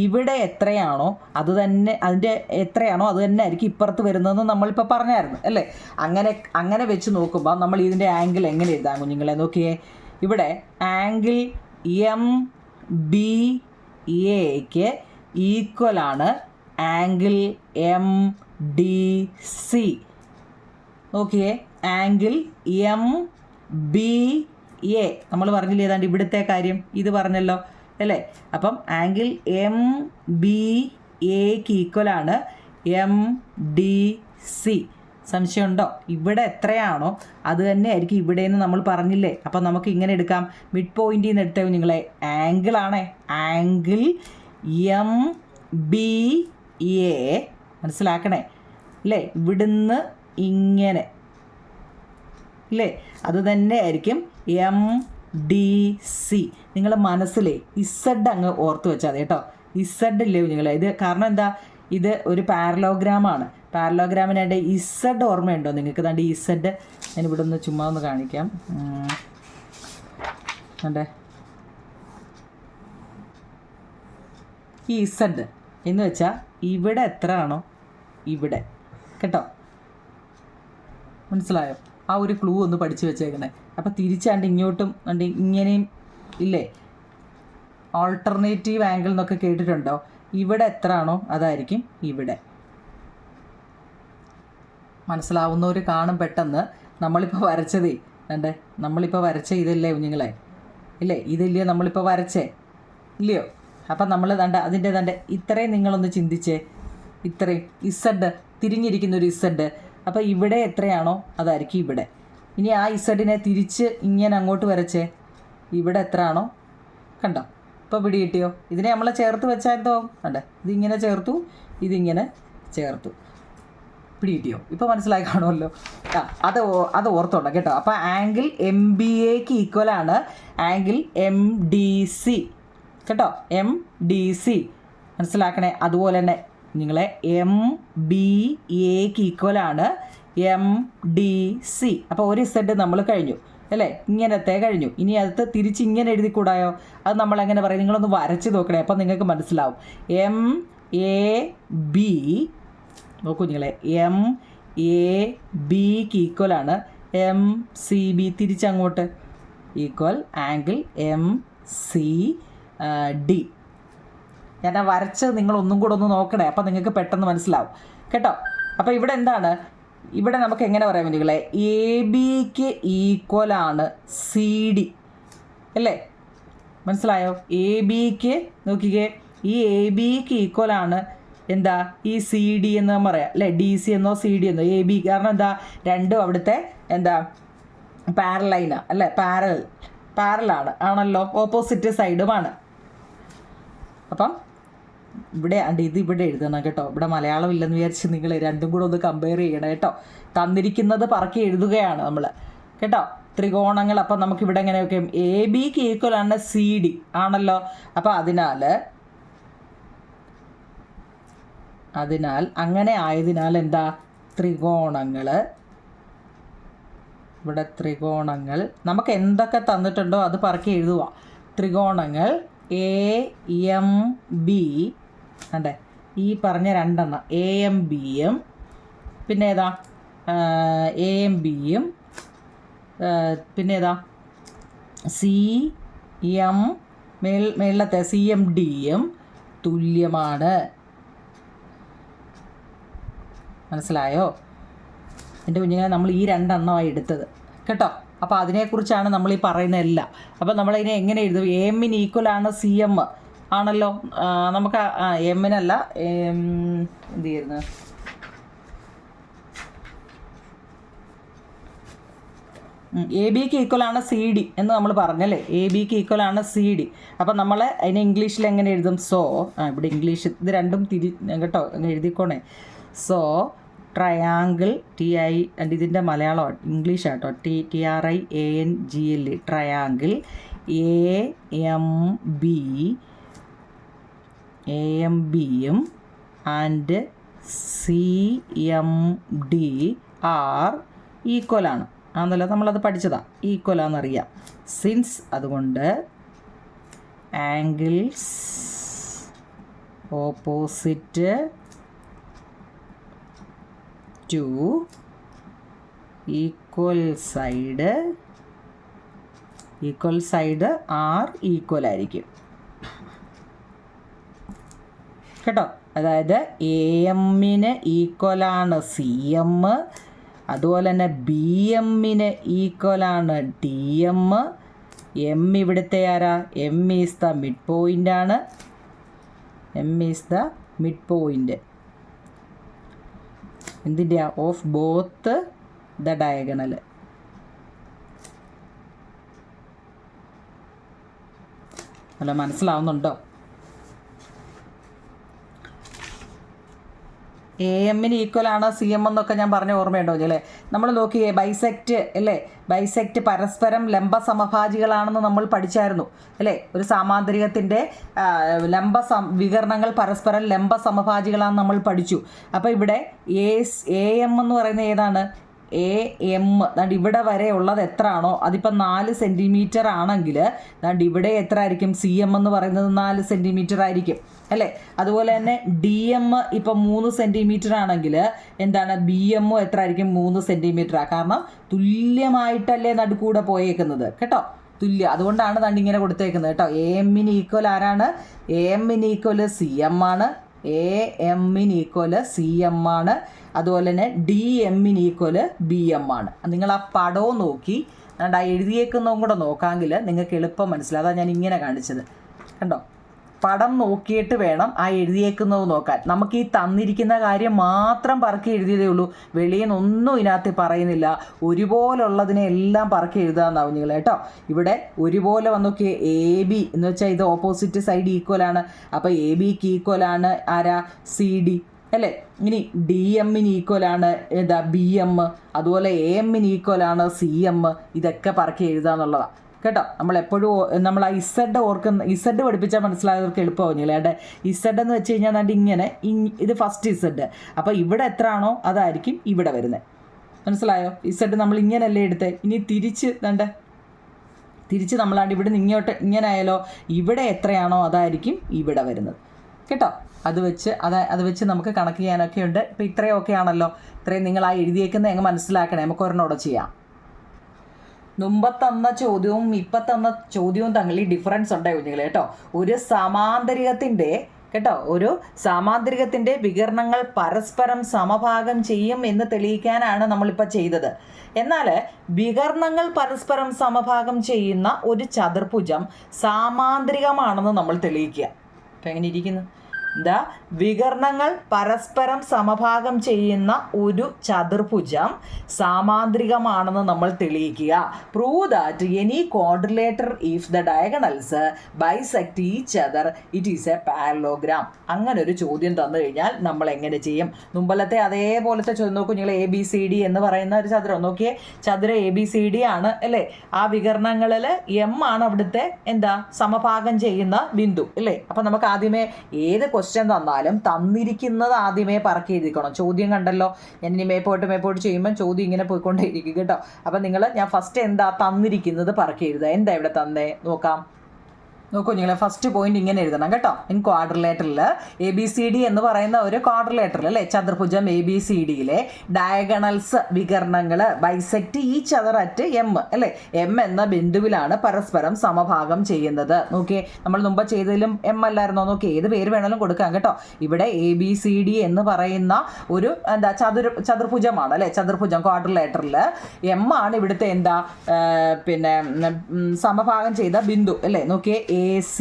ഇവിടെ എത്രയാണോ അത് തന്നെ, അതിൻ്റെ എത്രയാണോ അത് തന്നെ ആയിരിക്കും ഇപ്പുറത്ത് വരുന്നതെന്ന് നമ്മളിപ്പോൾ പറഞ്ഞായിരുന്നു അല്ലേ? അങ്ങനെ വെച്ച് നോക്കുമ്പോൾ നമ്മൾ ഇതിൻ്റെ ആംഗിൾ എങ്ങനെ എഴുതാം കുഞ്ഞുങ്ങളെ? നോക്കിയേ, ഇവിടെ ആംഗിൾ MBAക്ക് ഈക്വലാണ് ആംഗിൾ MDC. നോക്കിയേ, ആംഗിൾ MBA നമ്മൾ പറഞ്ഞില്ലേ, ഏതാണ്ട് ഇവിടുത്തെ കാര്യം ഇത് പറഞ്ഞല്ലോ അല്ലേ? അപ്പം ആംഗിൾ MBAക്ക് ഈക്വലാണ് MDC. സംശയമുണ്ടോ? ഇവിടെ എത്രയാണോ അത് തന്നെ ആയിരിക്കും ഇവിടെ എന്ന് നമ്മൾ പറഞ്ഞില്ലേ? അപ്പം നമുക്ക് ഇങ്ങനെ എടുക്കാം, മിഡ് പോയിന്റിൽ നിന്ന് എടുത്തേ നിങ്ങളെ, ആംഗിളാണേ, ആംഗിൾ MBA മനസ്സിലാക്കണേ അല്ലേ? ഇവിടുന്ന് ഇങ്ങനെ അല്ലേ, അത് തന്നെ ആയിരിക്കും MDC. നിങ്ങൾ മനസ്സിലേ ഇസഡ് അങ്ങ് ഓർത്ത് വെച്ചാൽ മതി കേട്ടോ. ഇസഡ് ഇല്ലേ നിങ്ങളെ? ഇത് കാരണം എന്താ, ഇത് ഒരു പാരലോഗ്രാമാണ്. പാരലോഗ്രാമിനായിട്ട് ഇസഡ് ഓർമ്മയുണ്ടോ നിങ്ങൾക്ക്? ദാണ്ട് ഇസഡ് ഞാനിവിടെ ഒന്ന് ചുമ്മാ ഒന്ന് കാണിക്കാം. അതെ, ഈ ഇസഡ് എന്ന് വെച്ചാൽ ഇവിടെ എത്ര ആണോ ഇവിടെ കേട്ടോ, മനസ്സിലായോ? ആ ഒരു ക്ലൂ ഒന്ന് പഠിച്ചു വെച്ചേക്കണേ. അപ്പോൾ തിരിച്ചാണ്ട് ഇങ്ങോട്ടും ഇങ്ങനെയും ഇല്ലേ, ഓൾട്ടർനേറ്റീവ് ആംഗിൾ എന്നൊക്കെ കേട്ടിട്ടുണ്ടോ? ഇവിടെ എത്ര ആണോ അതായിരിക്കും ഇവിടെ. മനസ്സിലാവുന്നവർ കാണും പെട്ടെന്ന്. നമ്മളിപ്പോൾ വരച്ചതേ നമ്മളിപ്പോൾ വരച്ച ഇതല്ലേ കുഞ്ഞുങ്ങളെ? ഇല്ലേ, ഇതില്ലയോ നമ്മളിപ്പോൾ വരച്ചേ ഇല്ലയോ? അപ്പം നമ്മൾ അതിൻ്റെ ഇത്രയും നിങ്ങളൊന്ന് ചിന്തിച്ചേ, ഇത്രയും ഇസഡ് തിരിഞ്ഞിരിക്കുന്നൊരു ഇസഡ്. അപ്പോൾ ഇവിടെ എത്രയാണോ അതായിരിക്കും ഇവിടെ. ഇനി ആ ഇസഡിനെ തിരിച്ച് ഇങ്ങനെ അങ്ങോട്ട് വരച്ചേ, ഇവിടെ എത്ര ആണോ കണ്ടോ? ഇപ്പോൾ പിടി കിട്ടിയോ? ഇതിനെ നമ്മൾ ചേർത്ത് വെച്ചാൽ എന്തോ ഇതിങ്ങനെ ചേർത്തു, ഇതിങ്ങനെ ചേർത്തു, പിടി കിട്ടിയോ? ഇപ്പോൾ മനസ്സിലായി കാണുമല്ലോ. അത് ഓർത്തോണ്ട കേട്ടോ. അപ്പോൾ ആംഗിൾ MBAക്ക് ഈക്വലാണ് ആംഗിൾ MDC കേട്ടോ, MDC മനസ്സിലാക്കണേ. അതുപോലെ തന്നെ നിങ്ങളെ MBAക്ക് ഈക്വലാണ് MDC. അപ്പോൾ ഒരു സെഡ് നമ്മൾ കഴിഞ്ഞു അല്ലേ, ഇങ്ങനത്തെ കഴിഞ്ഞു. ഇനി അത് തിരിച്ച് ഇങ്ങനെ എഴുതിക്കൂടായോ? അത് നമ്മൾ എങ്ങനെ പറയും? നിങ്ങളൊന്ന് വരച്ച് നോക്കണേ, അപ്പം നിങ്ങൾക്ക് മനസ്സിലാവും. MAB നോക്കൂ നിങ്ങളെ, MABക്ക് ഈക്വലാണ് MCB, തിരിച്ചങ്ങോട്ട് ഈക്വൽ ആംഗിൾ MCD. ഞാൻ ആ വരച്ച് നിങ്ങളൊന്നും കൂടെ ഒന്ന് നോക്കണേ, അപ്പം നിങ്ങൾക്ക് പെട്ടെന്ന് മനസ്സിലാവും കേട്ടോ. അപ്പോൾ ഇവിടെ എന്താണ്, ഇവിടെ നമുക്ക് എങ്ങനെ പറയാൻ വേണ്ടികളെ, ABക്ക് ഈക്വലാണ് CD അല്ലേ? മനസ്സിലായോ? ABക്ക് നോക്കിക്കേ, ഈ ABക്ക് ഈക്വലാണ് എന്താ ഈ CD എന്ന് പറയാം അല്ലേ? DC എന്നോ CD എന്നോ AB. കാരണം എന്താ, രണ്ടും അവിടുത്തെ എന്താ പാരലൈനാ അല്ലേ? പാരലാണ് ആണല്ലോ, ഓപ്പോസിറ്റ് സൈഡുമാണ്. അപ്പം ഇവിടെ ഇത് ഇവിടെ എഴുതണം കേട്ടോ. ഇവിടെ മലയാളം ഇല്ലെന്ന് വിചാരിച്ച് നിങ്ങൾ രണ്ടും കൂടെ ഒന്ന് കമ്പയർ ചെയ്യണം കേട്ടോ. തന്നിരിക്കുന്നത് പറക്കി എഴുതുകയാണ് നമ്മൾ കേട്ടോ. ത്രികോണങ്ങൾ. അപ്പം നമുക്കിവിടെ എങ്ങനെയൊക്കെ ABക്ക് ഈക്വലാണ് CD ആണല്ലോ. അപ്പം അതിനാൽ അങ്ങനെ ആയതിനാൽ എന്താ, ത്രികോണങ്ങൾ, ഇവിടെ ത്രികോണങ്ങൾ നമുക്ക് എന്തൊക്കെ തന്നിട്ടുണ്ടോ അത് പറക്കി എഴുതുക. ത്രികോണങ്ങൾ AMB ഈ പറഞ്ഞ രണ്ടെണ്ണം, AMBയും പിന്നെ ഏതാ AMBയും പിന്നെ ഏതാ മേളത്തെ CMDയും തുല്യമാണ്. മനസ്സിലായോ? എൻ്റെ കുഞ്ഞുങ്ങളെ, നമ്മൾ ഈ രണ്ടെണ്ണമായി എടുത്തത് കേട്ടോ. അപ്പോൾ അതിനെക്കുറിച്ചാണ് നമ്മൾ ഈ പറയുന്നതെല്ലാം. അപ്പോൾ നമ്മളതിനെ എങ്ങനെ എഴുതും? AMന് ഈക്വലാണ് CM ആണല്ലോ. നമുക്ക് എമ്മിനല്ല, എന്ത് ചെയ്യുന്നു, എ ബിക്ക് ഈക്വലാണ് സി ഡി എന്ന് നമ്മൾ പറഞ്ഞല്ലേ, എ ബിക്ക് ഈക്വലാണ് സി ഡി. അപ്പം നമ്മൾ അതിനെ ഇംഗ്ലീഷിൽ എങ്ങനെ എഴുതും? സോ ഇവിടെ ഇംഗ്ലീഷ് ഇത് രണ്ടും കേട്ടോ എഴുതിക്കോണേ. സോ ട്രയാങ്കിൾ TI ആൻഡ് ഇതിൻ്റെ മലയാളം ഇംഗ്ലീഷ് ആട്ടോ, TRIANGLE ട്രയാങ്കിൾ AMBയും ആൻഡ് CMD ആർ ഈക്വലാണ് ആണല്ലോ, നമ്മളത് പഠിച്ചതാണ്, ഈക്വലാണെന്നറിയാം. സിൻസ് അതുകൊണ്ട് angles opposite to equal side are equal ആയിരിക്കും കേട്ടോ. അതായത് AMന് ഈക്വലാണ് CM, അതുപോലെ തന്നെ BMന് ഈക്വലാണ് DM. M ഇവിടുത്തെ ആരാ? M ഈസ് ദ മിഡ് പോയിൻ്റാണ്. എന്തിൻ്റെയാ? Of both the diagonal. അല്ല, മനസ്സിലാവുന്നുണ്ടോ? AMന് ഈക്വലാണ് CM എന്നൊക്കെ ഞാൻ പറഞ്ഞ ഓർമ്മയുണ്ടോ അല്ലേ? നമ്മൾ നോക്കിയേ ബൈസെക്റ്റ് അല്ലേ, ബൈസെക്റ്റ് പരസ്പരം ലംബ സമഭാജികളാണെന്ന് നമ്മൾ പഠിച്ചായിരുന്നു അല്ലേ? ഒരു സാമാന്തരികത്തിൻ്റെ വികരണങ്ങൾ പരസ്പരം ലംബ സമഭാജികളാണെന്ന് നമ്മൾ പഠിച്ചു. അപ്പോൾ ഇവിടെ AM എന്ന് പറയുന്നത് ഏതാണ്? AM. ദാണ്ട് ഇവിടെ വരെ ഉള്ളത് എത്ര ആണോ അതിപ്പോൾ 4 സെൻറ്റിമീറ്റർ ആണെങ്കിൽ ദാണ്ട് ഇവിടെ എത്ര ആയിരിക്കും? CM എന്ന് പറയുന്നത് 4 സെൻറ്റിമീറ്റർ ആയിരിക്കും അല്ലേ? അതുപോലെ തന്നെ DM ഇപ്പം 3 സെൻറ്റിമീറ്റർ ആണെങ്കിൽ എന്താണ്? BM എത്ര ആയിരിക്കും? 3 സെൻറ്റിമീറ്ററാണ്. കാരണം തുല്യമായിട്ടല്ലേ നടുക്കൂടെ പോയേക്കുന്നത് കേട്ടോ, തുല്യം. അതുകൊണ്ടാണ് ദാണ്ട് ഇങ്ങനെ കൊടുത്തേക്കുന്നത് കേട്ടോ. AMന് ഈക്വൽ ആരാണ്? AMന് ഈക്വൽ CM ആണ്. AMന് ഈക്വൽ CM ആണ്. അതുപോലെ തന്നെ DMന് ഈക്വൽ BM ആണ്. നിങ്ങൾ ആ പടവും നോക്കി അതുകൊണ്ട് ആ എഴുതിയേക്കുന്നതും കൂടെ നോക്കാമെങ്കിൽ നിങ്ങൾക്ക് എളുപ്പം മനസ്സിലാവും. അതാണ് ഞാൻ ഇങ്ങനെ കാണിച്ചത് കണ്ടോ. പടം നോക്കിയിട്ട് വേണം ആ എഴുതിയേക്കുന്നത് നോക്കാൻ. നമുക്ക് ഈ തന്നിരിക്കുന്ന കാര്യം മാത്രം പറക്കി എഴുതിയതേ ഉള്ളൂ, വെളിയിൽ നിന്നൊന്നും ഇതിനകത്ത് പറയുന്നില്ല. ഒരുപോലുള്ളതിനെ എല്ലാം പറക്കി എഴുതാമെന്നാവും നിങ്ങൾ കേട്ടോ. ഇവിടെ ഒരുപോലെ വന്നോക്കി AB എന്ന് വെച്ചാൽ ഇത് ഓപ്പോസിറ്റ് സൈഡ് ഈക്വലാണ്. അപ്പോൾ ABക്ക് ഈക്വലാണ് ആരാ? CD അല്ലേ? ഇനി DMന് ഈക്വലാണ് ഏതാ? BM. അതുപോലെ AMന് ഈക്വലാണ് CM. ഇതൊക്കെ പറക്കി എഴുതാന്നുള്ളതാണ് കേട്ടോ. നമ്മളെപ്പോഴും നമ്മൾ ആ ഇസഡ് പഠിപ്പിച്ചാൽ മനസ്സിലായവർക്ക് എളുപ്പമാവുന്നില്ല. അവിടെ ഇസഡ് എന്ന് വെച്ച് കഴിഞ്ഞാൽ ദാണ്ട് ഇങ്ങനെ ഇത് ഫസ്റ്റ് ഇസഡ്. അപ്പോൾ ഇവിടെ എത്ര ആണോ അതായിരിക്കും ഇവിടെ വരുന്നത്. മനസ്സിലായോ? ഇസഡ് നമ്മൾ ഇങ്ങനെയല്ലേ എടുത്തേ. ഇനി തിരിച്ച് നമ്മളാണ്ട് ഇവിടെ നിന്ന് ഇങ്ങോട്ട് ഇങ്ങനെ ആയാലോ ഇവിടെ എത്രയാണോ അതായിരിക്കും ഇവിടെ വരുന്നത് കേട്ടോ. അത് വെച്ച് നമുക്ക് കണക്ക് ചെയ്യാനൊക്കെ ഉണ്ട്. ഇപ്പോൾ ഇത്രയും ഒക്കെ ആണല്ലോ. ഇത്രയും നിങ്ങൾ ആ എഴുതിയേക്കുന്നത് എങ്ങനെ മനസ്സിലാക്കണേ. നമുക്ക് ഒരെണ്ണോടെ ചെയ്യാം. മുമ്പത്തന്ന ചോദ്യവും ഇപ്പത്തന്ന ചോദ്യവും തമ്മിൽ ഡിഫറൻസ് ഉണ്ടായി കുഞ്ഞുങ്ങൾ കേട്ടോ. ഒരു സാമാന്തരികത്തിൻ്റെ വികരണങ്ങൾ പരസ്പരം സമഭാഗം ചെയ്യും എന്ന് തെളിയിക്കാനാണ് നമ്മളിപ്പോൾ ചെയ്തത്. എന്നാൽ വികരണങ്ങൾ പരസ്പരം സമഭാഗം ചെയ്യുന്ന ഒരു ചതുർഭുജം സാമാന്തരികമാണെന്ന് നമ്മൾ തെളിയിക്കുക. അപ്പം എങ്ങനെ ഇരിക്കുന്നു? വികരണങ്ങൾ പരസ്പരം സമഭാഗം ചെയ്യുന്ന ഒരു ചതുർഭുജം സാമാന്തരികമാണെന്ന് നമ്മൾ തെളിയിക്കുക. Prove that any quadrilateral if the diagonals bisect each other it is A parallelogram. അങ്ങനെ ഒരു ചോദ്യം തന്നു കഴിഞ്ഞാൽ നമ്മൾ എങ്ങനെ ചെയ്യും? മുമ്പലത്തെ അതേപോലത്തെ ചോദ്യം നോക്കൂ നിങ്ങൾ. ABCD എന്ന് പറയുന്ന ഒരു ചതുരം നോക്കിയേ. ചതുരം ABCD ആണ് അല്ലേ? ആ വികരണങ്ങളിൽ M ആണ് അവിടുത്തെ സമഭാഗം ചെയ്യുന്ന ബിന്ദു അല്ലേ? അപ്പം നമുക്ക് ആദ്യമേ ഏത് ക്വസ്റ്റ്യൻ തന്നാലും തന്നിരിക്കുന്നത് ആദ്യമേ പറക്കി എഴുതിക്കണം. ചോദ്യം കണ്ടല്ലോ, ഞാൻ ഇനി മേപ്പോട്ട് ചെയ്യുമ്പോൾ ചോദ്യം ഇങ്ങനെ പോയിക്കൊണ്ടേയിരിക്കും കേട്ടോ. അപ്പം ഞാൻ ഫസ്റ്റ് തന്നിരിക്കുന്നത് പറക്കി എഴുതുക. എന്താ ഇവിടെ തന്നേ നോക്കാം. നോക്കൂ നിങ്ങൾ, ഫസ്റ്റ് പോയിന്റ് ഇങ്ങനെ എഴുതണം കേട്ടോ. ഇൻ ക്വാഡ്രിലേറ്ററിൽ ABCD എന്ന് പറയുന്ന ഒരു ക്വാഡ്രിലേറ്ററിൽ അല്ലേ, ചതുർഭുജം ABCDയിലെ ഡയഗണൽസ് വികരണങ്ങൾ bisect each other at M അല്ലേ? M എന്ന ബിന്ദുവിലാണ് പരസ്പരം സമഭാഗം ചെയ്യുന്നത്. നോക്കിയേ, നമ്മൾ മുമ്പ് ചെയ്തതിലും M അല്ലായിരുന്നോ? നോക്കി, ഏത് പേര് വേണമെങ്കിലും കൊടുക്കാം കേട്ടോ. ഇവിടെ ABCD എന്ന് പറയുന്ന ഒരു ചതുർഭുജമാണ് അല്ലേ? ചതുർഭുജം ക്വാഡ്രിലേറ്ററിൽ M ആണ് ഇവിടുത്തെ സമഭാഗം ചെയ്ത ബിന്ദു അല്ലേ? നോക്കിയേ, AC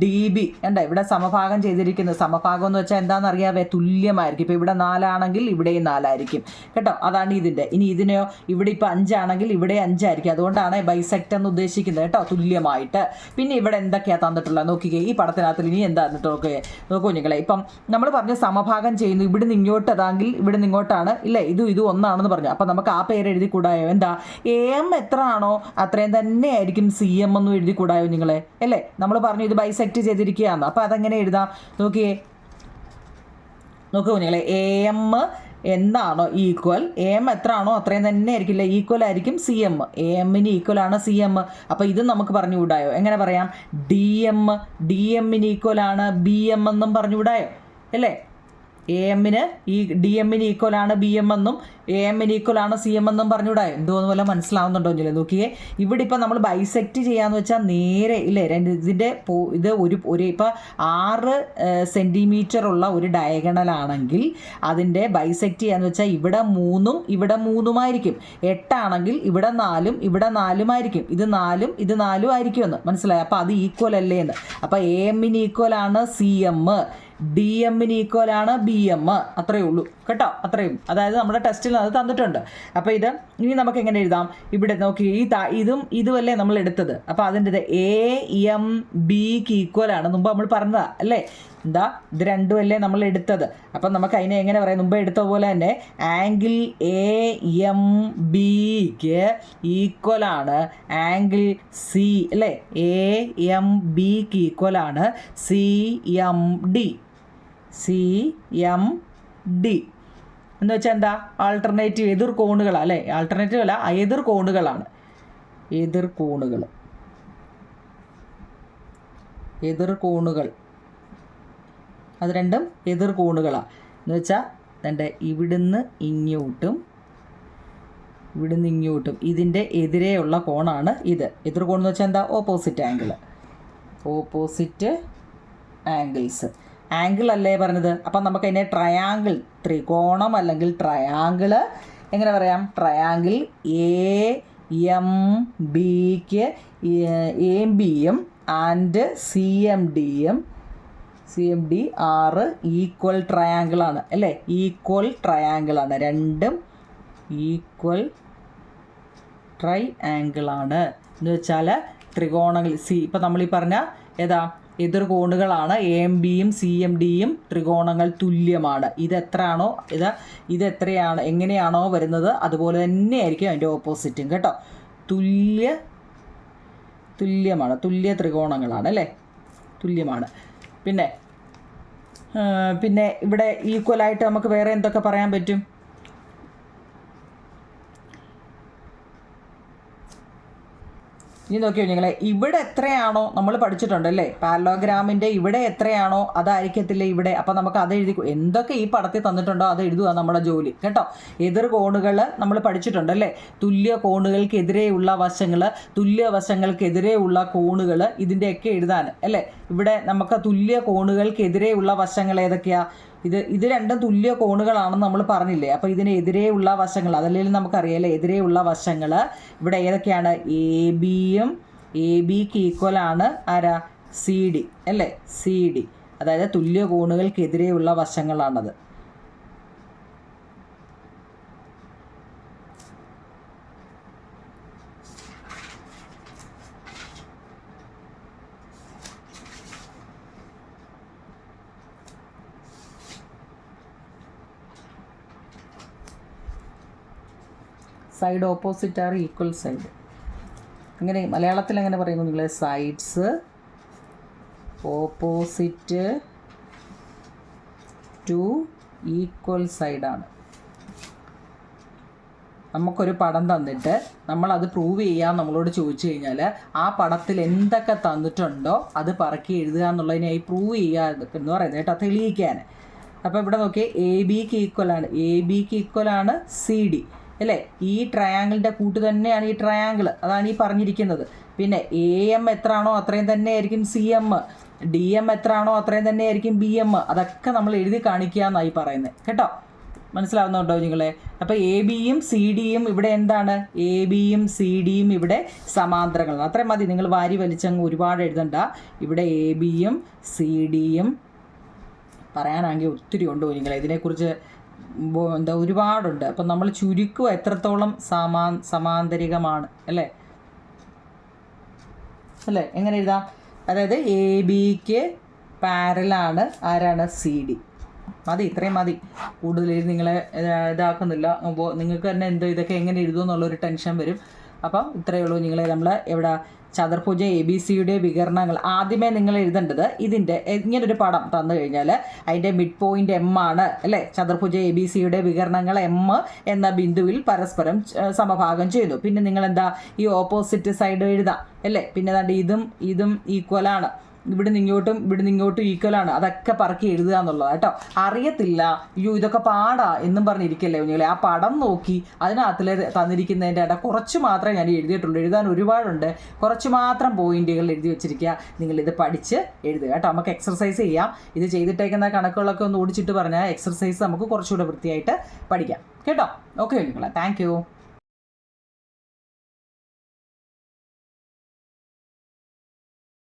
DB എന്താ ഇവിടെ സമഭാഗം ചെയ്തിരിക്കുന്നത്. സമഭാഗം എന്ന് വെച്ചാൽ എന്താണെന്ന് അറിയാവേ, തുല്യമായിരിക്കും. ഇപ്പോൾ ഇവിടെ 4 ആണെങ്കിൽ ഇവിടെയും 4 ആയിരിക്കും കേട്ടോ. അതാണ് ഇതിൻ്റെ. ഇനി ഇതിനെയോ ഇവിടെ ഇപ്പോൾ 5 ആണെങ്കിൽ ഇവിടെ 5 ആയിരിക്കും. അതുകൊണ്ടാണ് ബൈസെക്ട് എന്ന് ഉദ്ദേശിക്കുന്നത് കേട്ടോ, തുല്യമായിട്ട്. പിന്നെ ഇവിടെ എന്തൊക്കെയാണ് തന്നിട്ടുള്ളത് നോക്കിക്കേ. ഈ പടത്തിനകത്ത് ഇനി എന്താ തന്നിട്ട് നോക്കൂ നിങ്ങളെ. ഇപ്പം നമ്മൾ പറഞ്ഞു സമഭാഗം ചെയ്യുന്നു, ഇവിടുന്ന് ഇങ്ങോട്ട് അതാണെങ്കിൽ ഇവിടുന്ന് ഇങ്ങോട്ടാണ് ഇല്ലേ, ഇതും ഒന്നാണെന്ന് പറഞ്ഞു. അപ്പം നമുക്ക് ആ പേര് എഴുതി കൂടായോ? എന്താ AM എത്ര ആണോ അത്രയും തന്നെ ആയിരിക്കും CM എന്നും എഴുതി കൂടായോ നിങ്ങളെ അല്ലേ? നമ്മൾ പറഞ്ഞു ഇത് ബൈസെക്ട് ചെയ്തിരിക്കുകയാണ്. അപ്പോൾ അതെങ്ങനെ എഴുതാം നോക്കൂ നിങ്ങളെ. AM എന്താണോ ഈക്വൽ, AM എത്ര ആണോ അത്രയും തന്നെ ആയിരിക്കില്ല, ഈക്വൽ ആയിരിക്കും CM. AMന് ഈക്വൽ ആണ് CM. അപ്പോൾ ഇത് നമുക്ക് പറഞ്ഞു വിടായോ? എങ്ങനെ പറയാം? DMന് ഈക്വൽ ആണ് BM എന്നും പറഞ്ഞു വിടായോ അല്ലേ? AMന് ഈ DMന് ഈക്വൽ ആണ് BM എന്നും AMന് ഈക്വൽ ആണ് CM എന്നും പറഞ്ഞുകൂടായോ? എന്തോന്ന് പോലെ മനസ്സിലാവുന്നുണ്ടോ ഇല്ലേ? നോക്കിയേ, ഇവിടെ ഇപ്പം നമ്മൾ ബൈസെക്റ്റ് ചെയ്യാന്ന് വെച്ചാൽ നേരെ ഇല്ലേ, ഇതിൻ്റെ ഇത് ഇപ്പോൾ 6 സെൻറ്റിമീറ്റർ ഉള്ള ഒരു ഡയഗണൽ ആണെങ്കിൽ അതിൻ്റെ ബൈസെക്റ്റ് ചെയ്യാന്ന് വെച്ചാൽ ഇവിടെ 3ഉം ഇവിടെ 3ഉമായിരിക്കും. 8 ആണെങ്കിൽ ഇവിടെ 4ഉം ഇവിടെ 4ഉം ആയിരിക്കും. ഇത് 4ഉം ഇത് 4ഉം ആയിരിക്കുമെന്ന് മനസ്സിലായി. അപ്പോൾ അത് ഈക്വൽ അല്ലേ എന്ന്. അപ്പോൾ AMന് ഈക്വൽ ആണ് CM, DMന് ഈക്വൽ ആണ് BM. അത്രയേ ഉള്ളൂ കേട്ടോ, അത്രയും. അതായത് നമ്മുടെ ടെസ്റ്റിൽ അത് തന്നിട്ടുണ്ട്. അപ്പോൾ ഇത് ഇനി നമുക്ക് എങ്ങനെ എഴുതാം? ഇവിടെ നോക്കി, ഇതുമല്ലേ നമ്മൾ എടുത്തത്. അപ്പോൾ അതിൻ്റെ AMBക്ക് ഈക്വൽ ആണ്. മുമ്പ് നമ്മൾ പറഞ്ഞതാ അല്ലേ? എന്താ ഇത് രണ്ടും അല്ലേ നമ്മൾ എടുത്തത്. അപ്പം നമുക്ക് അതിനെ എങ്ങനെ പറയാം? മുമ്പ് എടുത്ത പോലെ തന്നെ ആംഗിൾ AMBക്ക് ഈക്വൽ ആണ് ആംഗിൾ C അല്ലേ? AMBക്ക് ഈക്വൽ ആണ് CMD എന്ന് വെച്ചാൽ എന്താ? ആൾട്ടർനേറ്റീവ് എതിർ കോണുകളാണ് അല്ലേ? ആൾട്ടർനേറ്റീവ് അല്ല, എതിർ കോണുകളാണ്. എതിർ കോണുകൾ അത് രണ്ടും എതിർ കോണുകളാണ്. എന്ന് വെച്ചാൽ ഇവിടുന്ന് ഇങ്ങോട്ടും ഇതിൻ്റെ എതിരെയുള്ള കോണാണ് ഇത്. എതിർ കോണെന്ന് വെച്ചാൽ എന്താ? Opposite angles. ആംഗിൾ അല്ലേ പറഞ്ഞത്? അപ്പം നമുക്കതിനെ ട്രയാങ്കിൾ, ത്രികോണം അല്ലെങ്കിൽ ട്രയാങ്കിള് എങ്ങനെ പറയാം? ട്രയാങ്കിൾ AMBക്ക് AMBയും ആൻഡ് CMD 6 ഈക്വൽ ട്രയാങ്കിളാണ് അല്ലേ? ഈക്വൽ ട്രയാങ്കിളാണ്. രണ്ടും ഈക്വൽ ട്രൈയാങ്കിളാണ്. എന്ന് വെച്ചാൽ ത്രികോണങ്ങൾ ഇപ്പം നമ്മൾ ഈ പറഞ്ഞ ഏതാ? എതിർ കോണുകളാണ്. AMBയും CMDയും ത്രികോണങ്ങൾ തുല്യമാണ്. ഇതെത്രയാണോ ഇതെത്രയാണ് എങ്ങനെയാണോ വരുന്നത് അതുപോലെ തന്നെയായിരിക്കും അതിൻ്റെ ഓപ്പോസിറ്റും കേട്ടോ. തുല്യമാണ്, തുല്യ ത്രികോണങ്ങളാണ് അല്ലേ? തുല്യമാണ്. പിന്നെ ഇവിടെ ഈക്വലായിട്ട് നമുക്ക് വേറെ എന്തൊക്കെ പറയാൻ പറ്റും? ഇനി നോക്കിയോ നിങ്ങളെ, ഇവിടെ എത്രയാണോ നമ്മൾ പഠിച്ചിട്ടുണ്ടല്ലേ, പാരലോഗ്രാമിൻ്റെ ഇവിടെ എത്രയാണോ അതായിരിക്കത്തില്ല ഇവിടെ. അപ്പം നമുക്ക് അത് എന്തൊക്കെ ഈ പടത്തിൽ തന്നിട്ടുണ്ടോ അത് എഴുതുക നമ്മുടെ ജോലി കേട്ടോ. എതിർ കോണുകൾ നമ്മൾ പഠിച്ചിട്ടുണ്ടല്ലേ, തുല്യ കോണുകൾക്കെതിരെയുള്ള വശങ്ങൾ, തുല്യ വശങ്ങൾക്കെതിരെയുള്ള കോണുകൾ, ഇതിൻ്റെയൊക്കെ എഴുതാൻ അല്ലേ. ഇവിടെ നമുക്ക് തുല്യ കോണുകൾക്കെതിരെയുള്ള വശങ്ങൾ ഏതൊക്കെയാണ്? ഇത് രണ്ടും തുല്യ കോണുകളാണെന്ന് നമ്മൾ പറഞ്ഞില്ലേ. അപ്പോൾ ഇതിനെതിരെയുള്ള വശങ്ങൾ അതല്ലെങ്കിലും നമുക്കറിയാമല്ലേ. എതിരെയുള്ള വശങ്ങൾ ഇവിടെ ഏതൊക്കെയാണ്? ABക്ക് ഈക്വലാണ് ആരാ? CD അല്ലേ? CD, അതായത് തുല്യ കോണുകൾക്കെതിരെയുള്ള വശങ്ങളാണത്. Side opposite are equal side. അങ്ങനെ മലയാളത്തിൽ എങ്ങനെ പറയുന്നു നിങ്ങൾ? സൈഡ്സ് ഓപ്പോസിറ്റ് ടു ഈക്വൽ സൈഡാണ്. നമുക്കൊരു പടം തന്നിട്ട് നമ്മളത് പ്രൂവ് ചെയ്യാൻ നമ്മളോട് ചോദിച്ചു കഴിഞ്ഞാൽ ആ പടത്തിൽ എന്തൊക്കെ തന്നിട്ടുണ്ടോ അത് പറക്കി എഴുതുക എന്നുള്ളതിനായി പ്രൂവ് ചെയ്യുക എന്ന് പറയുന്നത് കേട്ടോ, തെളിയിക്കാൻ. അപ്പോൾ ഇവിടെ നോക്കിയേ, ABക്ക് ഈക്വലാണ് CD അല്ലേ? ഈ ട്രയാങ്കിളിൻ്റെ കൂട്ട് തന്നെയാണ് ഈ ട്രയാങ്കിൾ, അതാണ് ഈ പറഞ്ഞിരിക്കുന്നത്. പിന്നെ AM എത്രയാണോ അത്രയും തന്നെ ആയിരിക്കും CM, DM എത്രയാണോ അത്രയും തന്നെ ആയിരിക്കും BM. അതൊക്കെ നമ്മൾ എഴുതി കാണിക്കുക എന്നായി പറയുന്നത് കേട്ടോ. മനസ്സിലാവുന്നുണ്ടോ നിങ്ങളെ? അപ്പോൾ എ ബിയും സി ഡിയും ഇവിടെ എന്താണ്? എ ബിയും സി ഡിയും ഇവിടെ സമാന്തരങ്ങളാണ്. അത്രയും മതി, നിങ്ങൾ വാരി വലിച്ചങ്ങ് ഒരുപാട് എഴുതണ്ട. ഇവിടെ എ ബിയും സി ഡിയും പറയാനാണെങ്കിൽ ഒത്തിരി ഉണ്ട് നിങ്ങളെ, ഇതിനെക്കുറിച്ച് എന്താ ഒരുപാടുണ്ട്. അപ്പം നമ്മൾ ചുരുക്കുക എത്രത്തോളം സമാന്തരികമാണ് അല്ലേ? എങ്ങനെ എഴുതാം? അതായത് എ ബിക്ക് പാരലാണ് ആരാണ്? C D. മതി, ഇത്രയും മതി, കൂടുതൽ നിങ്ങളെ ഇതാക്കുന്നില്ല. അപ്പോൾ നിങ്ങൾക്ക് തന്നെ എന്തോ ഇതൊക്കെ എങ്ങനെ എഴുതുമെന്നുള്ളൊരു ടെൻഷൻ വരും. അപ്പം ഇത്രയേ ഉള്ളൂ. നമ്മൾ എവിടെ ചതുർഭുജ എ ബി സിയുടെ വികരണങ്ങൾ ആദ്യമേ നിങ്ങൾ എഴുതേണ്ടത് ഇതിൻ്റെ ഇങ്ങനൊരു പടം തന്നു കഴിഞ്ഞാൽ അതിൻ്റെ മിഡ് പോയിൻ്റ് എം ആണ് അല്ലേ? ചതുർഭുജ എ ബി സിയുടെ വികരണങ്ങൾ എം എന്ന ബിന്ദുവിൽ പരസ്പരം സമഭാഗം ചെയ്യുന്നു. പിന്നെ നിങ്ങൾ എന്താ ഈ ഓപ്പോസിറ്റ് സൈഡ് എഴുതാം അല്ലേ? പിന്നെ ഏതാണ്ട് ഇതും ഈക്വലാണ്, ഇവിടുന്ന് ഇങ്ങോട്ടും ഈക്വലാണ്. അതൊക്കെ പറക്കി എഴുതുക എന്നുള്ളത് കേട്ടോ. അറിയത്തില്ല, അയ്യോ ഇതൊക്കെ പാടാ എന്നും പറഞ്ഞിരിക്കല്ലേ കുഞ്ഞുങ്ങളെ. ആ പടം നോക്കി അതിനകത്തിൽ തന്നിരിക്കുന്നതിൻ്റെ ഇട കുറച്ച് മാത്രമേ ഞാൻ എഴുതിയിട്ടുള്ളൂ. എഴുതാൻ ഒരുപാടുണ്ട്, കുറച്ച് മാത്രം പോയിന്റുകൾ എഴുതി വെച്ചിരിക്കുക. നിങ്ങളിത് പഠിച്ച് എഴുതുക കേട്ടോ. നമുക്ക് എക്സർസൈസ് ചെയ്യാം. ഇത് ചെയ്തിട്ടേക്കുന്ന കണക്കുകളൊക്കെ ഒന്ന് ഓടിച്ചിട്ട് പറഞ്ഞാൽ എക്സർസൈസ് നമുക്ക് കുറച്ചുകൂടെ വൃത്തിയായിട്ട് പഠിക്കാം കേട്ടോ. ഓക്കെ കുഞ്ഞുങ്ങളെ, താങ്ക് യു.